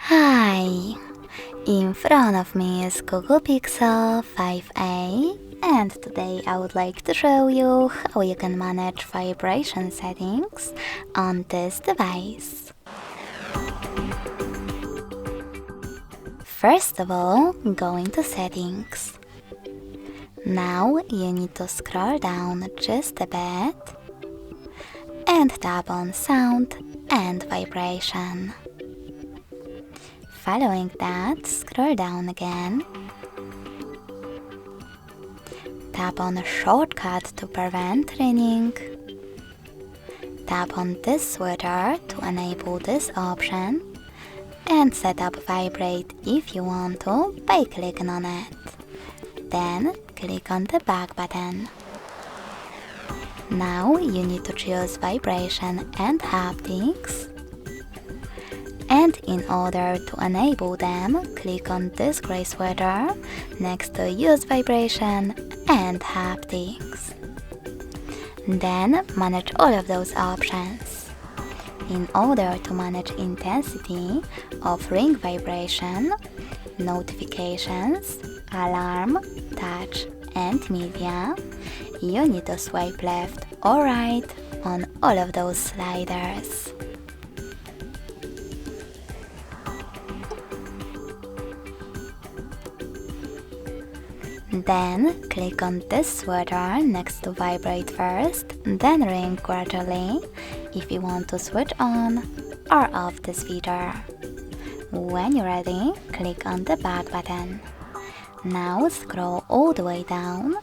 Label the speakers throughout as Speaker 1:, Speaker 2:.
Speaker 1: Hi! In front of me is Google Pixel 5a, and today I would like to show you how you can manage vibration settings on this device. First of all, go into Settings. Now you need to scroll down just a bit and tap on Sound and Vibration. Following that, scroll down again. Tap on a shortcut to prevent ringing. Tap on this switcher to enable this option and set up vibrate if you want to by clicking on it. Then click on the back button. Now you need to choose vibration and haptics. And in order to enable them, click on this gray switcher next to Use Vibration and Haptics. Then manage all of those options. In order to manage intensity of ring vibration, notifications, alarm, touch, and media, you need to swipe left or right on all of those sliders. Then click on this switcher next to vibrate first, then ring gradually if you want to switch on or off this feature. When you're ready, click on the back button. Now scroll all the way down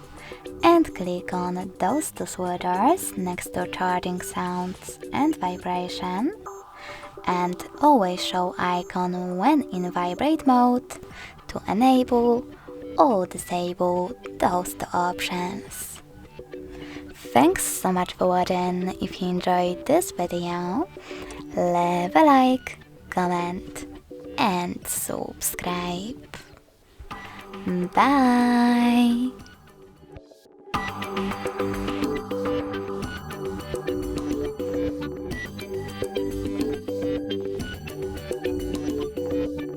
Speaker 1: and click on those two switchers next to charging sounds and vibration, and always show icon when in vibrate mode to enable or disable those two options. Thanks so much for watching. If you enjoyed this video, leave a like, comment and subscribe. Bye!